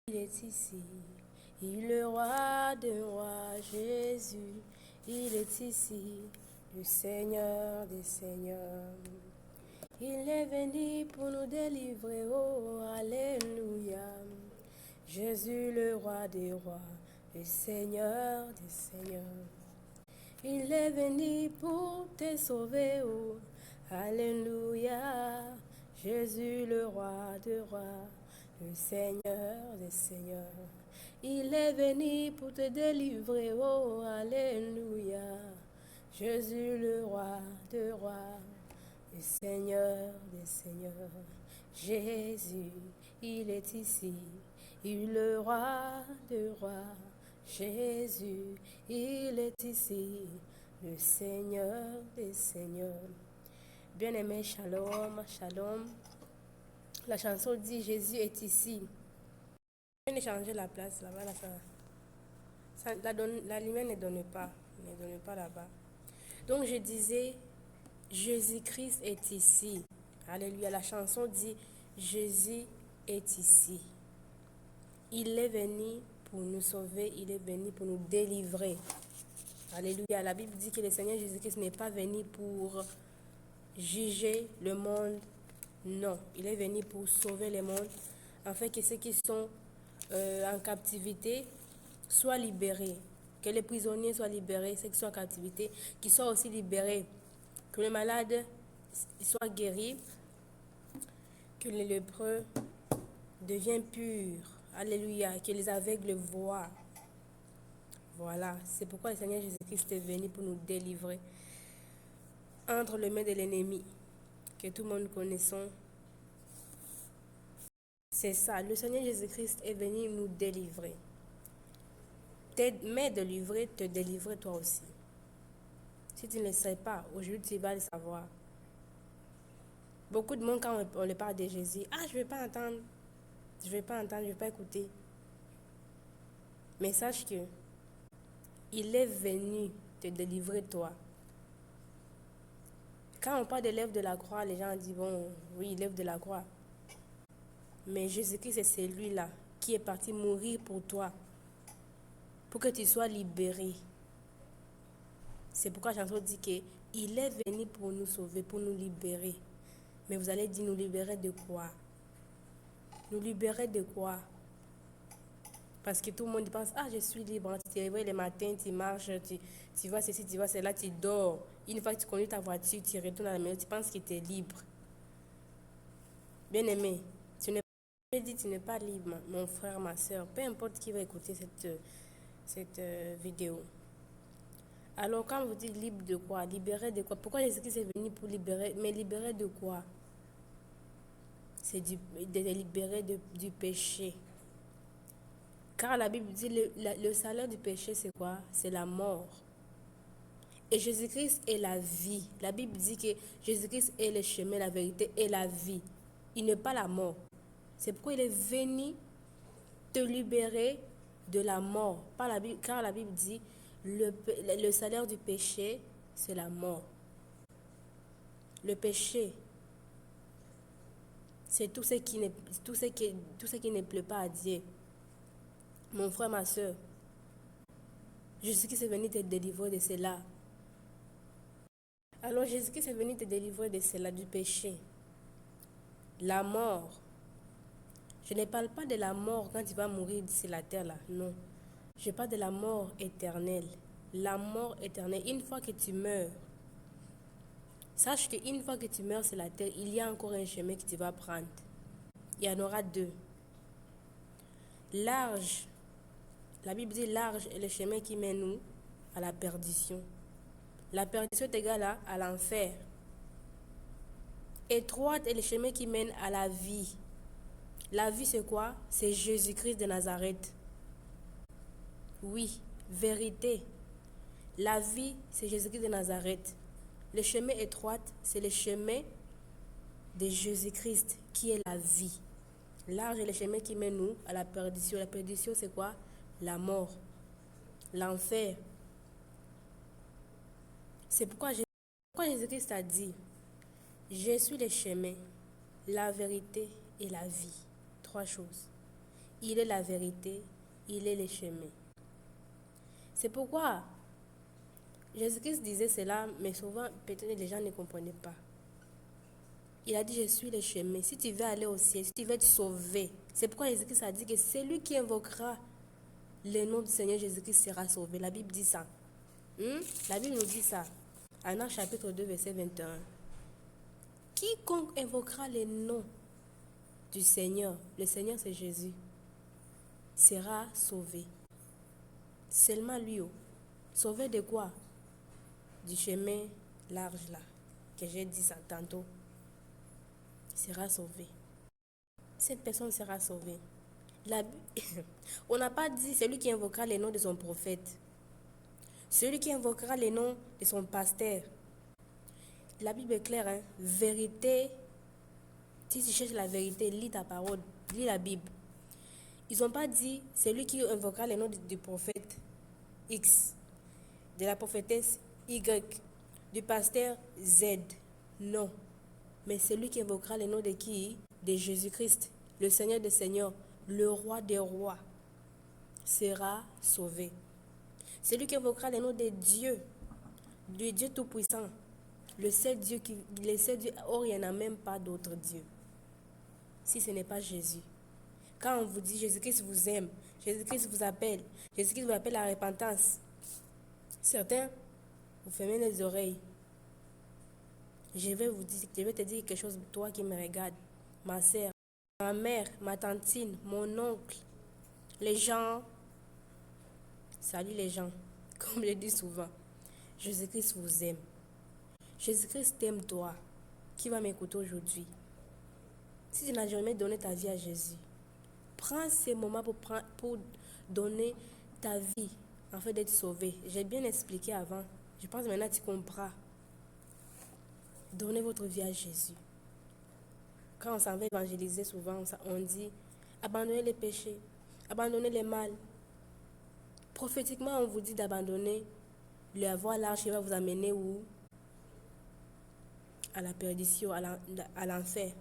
Il est ici, il est le roi de rois, Jésus. Il est ici, le Seigneur des seigneurs. Il est venu pour nous délivrer, oh, alléluia. Jésus, le roi des rois, le Seigneur des seigneurs. Il est venu pour te sauver, oh, alléluia. Jésus, le roi des rois, le Seigneur des seigneurs. Il est venu pour te délivrer, oh, alléluia. Jésus, le roi des rois, le Seigneur des seigneurs. Jésus, il est ici, il est le roi des rois. Jésus, il est ici, le Seigneur des seigneurs. Bien-aimé, shalom, shalom. La chanson dit Jésus est ici. Je viens de changer la place là-bas. La lumière ne donne pas là-bas. Donc je disais, Jésus-Christ est ici. Alléluia. La chanson dit Jésus est ici. Il est venu pour nous sauver, il est venu pour nous délivrer. Alléluia. La Bible dit que le Seigneur Jésus-Christ n'est pas venu pour juger le monde. Non, il est venu pour sauver le monde, afin que ceux qui sont en captivité soient libérés, que les prisonniers soient libérés, ceux qui sont en captivité, qu'ils soient aussi libérés, que les malades soient guéris, que les lépreux deviennent purs. Alléluia, que les aveugles voient. Voilà, c'est pourquoi le Seigneur Jésus-Christ est venu pour nous délivrer entre les mains de l'ennemi, que tout le monde connaissons. C'est ça, le Seigneur Jésus-Christ est venu nous délivrer. Mais délivrer, te délivrer toi aussi. Si tu ne le sais pas, aujourd'hui tu vas le savoir. Beaucoup de monde, quand on leur parle de Jésus, je ne vais pas entendre, je ne vais pas écouter. Mais sache que il est venu te délivrer toi. Quand on parle de l'œuvre de la croix, les gens disent, bon, oui, l'œuvre de la croix. Mais Jésus-Christ, c'est celui-là qui est parti mourir pour toi, pour que tu sois libéré. C'est pourquoi Chanson dit qu'il est venu pour nous sauver, pour nous libérer. Mais vous allez dire, nous libérer de quoi? Nous libérer de quoi? Parce que tout le monde pense, je suis libre. Tu te réveilles le matin, tu marches, tu vois ceci, tu vois cela, tu dors. Une fois que tu conduis ta voiture, tu retournes à la maison, tu penses que tu es libre. Bien-aimé, tu n'es pas libre, mon frère, ma soeur. Peu importe qui va écouter cette vidéo. Alors, quand vous dites libre de quoi? Libéré de quoi? Pourquoi Jésus-Christ est venu pour libérer? Mais libérer de quoi? C'est de libérer du péché. Car la Bible dit le salaire du péché, c'est quoi? C'est la mort. Et Jésus-Christ est la vie. La Bible dit que Jésus-Christ est le chemin, la vérité et la vie. Il n'est pas la mort. C'est pourquoi il est venu te libérer de la mort. Car la Bible dit le salaire du péché, c'est la mort. Le péché, c'est tout ce qui ne plaît pas à Dieu. Mon frère, ma soeur, Jésus-Christ est venu te délivrer de cela. Alors Jésus-Christ est venu te délivrer de cela, du péché. La mort. Je ne parle pas de la mort quand tu vas mourir sur la terre là, non. Je parle de la mort éternelle. La mort éternelle, une fois que tu meurs, sache qu'une fois que tu meurs sur la terre, il y a encore un chemin que tu vas prendre. Il y en aura deux. Large, la Bible dit large est le chemin qui mène nous à la perdition. La perdition est égale à l'enfer. Étroite est le chemin qui mène à la vie. La vie, c'est quoi? C'est Jésus-Christ de Nazareth. Oui, vérité. La vie, c'est Jésus-Christ de Nazareth. Le chemin étroit, c'est le chemin de Jésus-Christ qui est la vie. Large est le chemin qui mène nous à la perdition. La perdition, c'est quoi? La mort, l'enfer. C'est pourquoi Jésus-Christ a dit, je suis le chemin, la vérité et la vie. 3 choses. il est la vérité, il est le chemin. C'est pourquoi Jésus-Christ disait cela, mais souvent, peut-être les gens ne comprenaient pas. Il a dit, je suis le chemin. Si tu veux aller au ciel, si tu veux être sauvé, c'est pourquoi Jésus-Christ a dit que celui qui invoquera le nom du Seigneur Jésus-Christ sera sauvé. La Bible dit ça. La Bible nous dit ça. En Actes chapitre 2, verset 21. Quiconque invoquera le nom du Seigneur, le Seigneur c'est Jésus, sera sauvé. Seulement lui. Sauvé de quoi? Du chemin large là, que j'ai dit ça tantôt. Sera sauvé. Cette personne sera sauvée. On n'a pas dit celui qui invoquera le nom de son prophète. Celui qui invoquera le nom de son pasteur. La Bible est claire, hein? Vérité. Si tu cherches la vérité, lis ta parole, lis la Bible. Ils n'ont pas dit celui qui invoquera le nom du prophète X, de la prophétesse Y, du pasteur Z. Non. Mais celui qui invoquera le nom de qui? De Jésus-Christ, le Seigneur des Seigneurs, le Roi des Rois, sera sauvé. Celui qui invoquera le nom de Dieu, du Dieu Tout-Puissant, le seul Dieu, or il n'y en a même pas d'autre Dieu. Si ce n'est pas Jésus. Quand on vous dit Jésus-Christ vous aime, Jésus-Christ vous appelle, Jésus-Christ vous appelle à la repentance, certains, vous fermez les oreilles. Je vais te dire quelque chose, toi qui me regardes, ma soeur, ma mère, ma tantine, mon oncle, les gens. Salut les gens, comme je dis souvent, Jésus-Christ vous aime. Jésus-Christ t'aime toi, qui va m'écouter aujourd'hui. Si tu n'as jamais donné ta vie à Jésus, prends ces moments pour donner ta vie afin d'être sauvé. J'ai bien expliqué avant. Je pense maintenant tu comprends. Donnez votre vie à Jésus. Quand on s'en va évangéliser, souvent on dit abandonnez les péchés, abandonnez les mal. Prophétiquement, on vous dit d'abandonner la voie large qui va vous amener où? À la perdition, à l'enfer.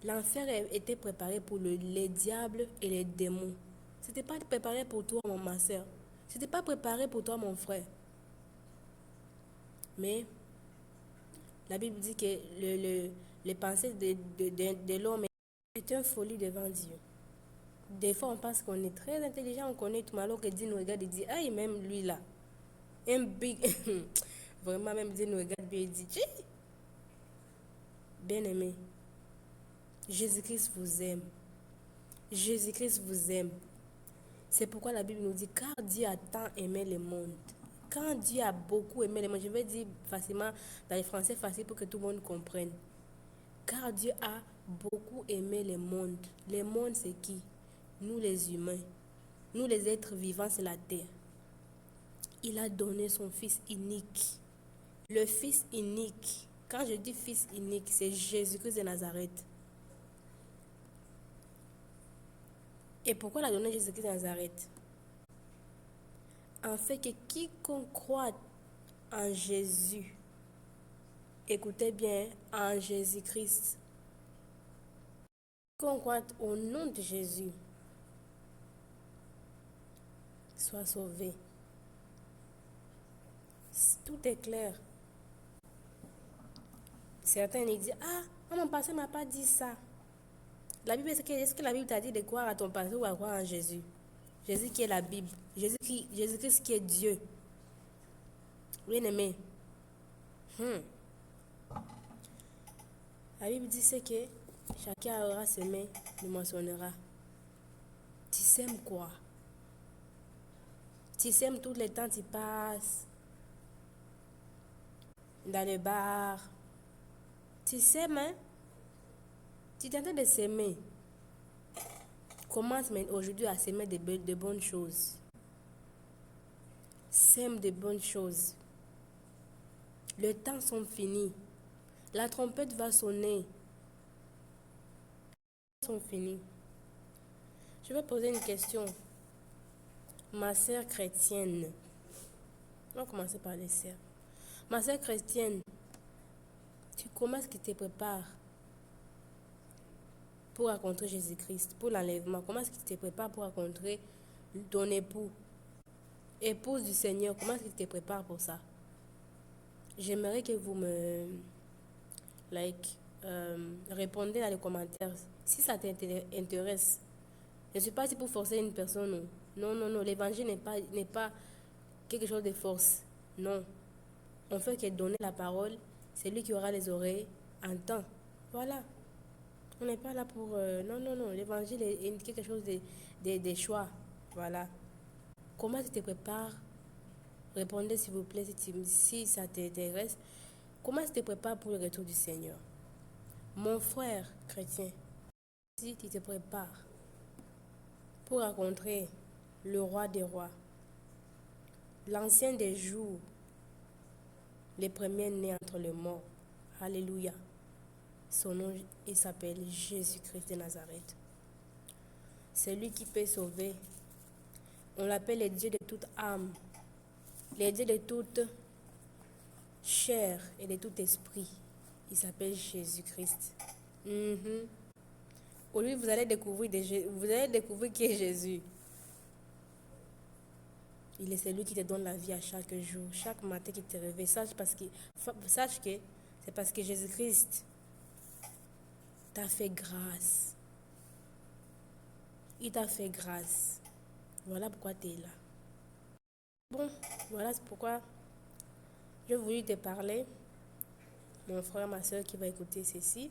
L'enfer était préparé pour les diables et les démons. Ce n'était pas préparé pour toi, ma soeur. Ce n'était pas préparé pour toi, mon frère. Mais la Bible dit que les pensées de l'homme est une folie devant Dieu. Des fois, on pense qu'on est très intelligent, on connaît tout, alors que Dieu nous regarde et dit, ah, même lui là, un big, vraiment, même Dieu nous regarde et dit, bien aimé, Jésus-Christ vous aime. Jésus-Christ vous aime. C'est pourquoi la Bible nous dit, car Dieu a tant aimé le monde. Quand Dieu a beaucoup aimé le monde, je vais dire facilement, dans les français facile pour que tout le monde comprenne. Car Dieu a beaucoup aimé le monde. Le monde, c'est qui? Nous les humains. Nous les êtres vivants, c'est la terre. Il a donné son Fils unique. Le Fils unique. Quand je dis Fils unique, c'est Jésus-Christ de Nazareth. Et pourquoi il a donné Jésus-Christ de Nazareth? En fait que quiconque croit en Jésus, écoutez bien, en Jésus-Christ, quiconque croit au nom de Jésus, soit sauvé. Tout est clair. Certains disent, ah, mon pasteur ne m'a pas dit ça. La Bible, est-ce que la Bible t'a dit de croire à ton pasteur ou à croire en Jésus? Jésus qui est la Bible. Jésus-Christ qui est Dieu. Bien aimé. La Bible dit c'est que chacun aura semé, le moissonnera. Tu sèmes quoi? Tu sèmes tout le temps, tu passes dans le bar. Tu sèmes, hein? Tu es en train de s'aimer. Commence aujourd'hui à s'aimer de bonnes choses. Sème de bonnes choses. Le temps sont finis. La trompette va sonner. Sont finis. Je vais poser une question. Ma sœur chrétienne. On va commencer par les sœurs. Ma sœur chrétienne, comment est-ce que tu te prépares pour rencontrer Jésus-Christ, pour l'enlèvement? Comment est-ce que tu te prépares pour rencontrer ton époux, épouse du Seigneur? Comment est-ce que tu te prépares pour ça? J'aimerais que vous me répondez dans les commentaires si ça t'intéresse. Je ne suis pas ici pour forcer une personne. Non, non, non. L'évangile n'est pas quelque chose de force. Non. On fait que donner la parole. C'est lui qui aura les oreilles, entend. Voilà. On n'est pas là pour... non, non, non. L'évangile est quelque chose de choix. Voilà. Comment tu te prépares? Répondez s'il vous plaît si ça t'intéresse. Comment tu te prépares pour le retour du Seigneur? Mon frère chrétien, si tu te prépares pour rencontrer le roi des rois, l'ancien des jours, les premiers nés entre les morts, alléluia. Son nom, il s'appelle Jésus-Christ de Nazareth. C'est lui qui peut sauver. On l'appelle le Dieu de toute âme, le Dieu de toute chair et de tout esprit. Il s'appelle Jésus-Christ. Aujourd'hui, vous allez découvrir qui est Jésus. Il est celui qui te donne la vie à chaque jour, chaque matin qui te réveille. Sache que c'est parce que Jésus-Christ t'a fait grâce. Il t'a fait grâce. Voilà pourquoi tu es là. Bon, voilà pourquoi je voulais te parler. Mon frère, ma soeur qui va écouter ceci.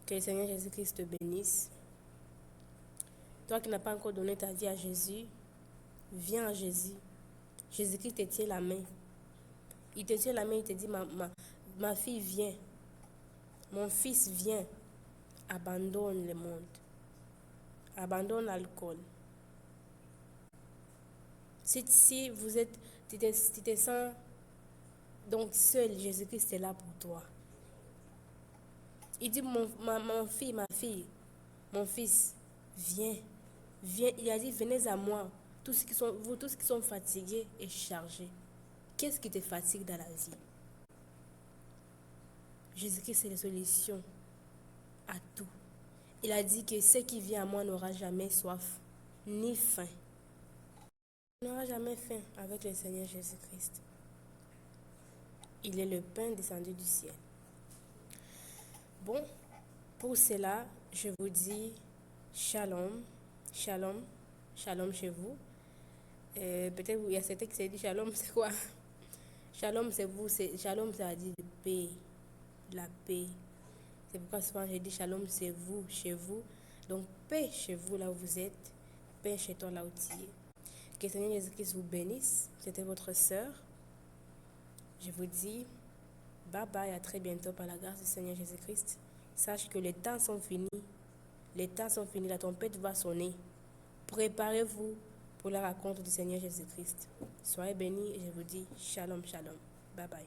Que le Seigneur Jésus-Christ te bénisse. Toi qui n'as pas encore donné ta vie à Jésus, viens à Jésus. Jésus-Christ te tient la main. Il te tient la main, il te dit, ma fille, viens. Mon fils, viens. Abandonne le monde. Abandonne l'alcool. Si tu te sens donc seul, Jésus-Christ est là pour toi. Il dit, mon fille, ma fille, mon fils, viens. Viens. Il a dit, venez à moi, tous ceux qui sont fatigués et chargés. Qu'est-ce qui te fatigue dans la vie? Jésus-Christ, c'est la solution à tout. Il a dit que ce qui vient à moi n'aura jamais soif, ni faim. On n'aura jamais faim avec le Seigneur Jésus-Christ. Il est le pain descendu du ciel. Bon, pour cela, je vous dis shalom, shalom, shalom chez vous. Peut-être il y a certains qui se disent shalom, c'est quoi? Shalom, c'est vous, shalom, ça veut dire paix, la paix. C'est pourquoi souvent je dis shalom, c'est vous, chez vous. Donc paix chez vous là où vous êtes, paix chez toi là où tu es. Que le Seigneur Jésus-Christ vous bénisse. C'était votre sœur. Je vous dis bye bye, à très bientôt par la grâce du Seigneur Jésus-Christ. Sache que les temps sont finis. Les temps sont finis, la trompette va sonner. Préparez-vous pour la rencontre du Seigneur Jésus-Christ. Soyez bénis et je vous dis shalom, shalom. Bye bye.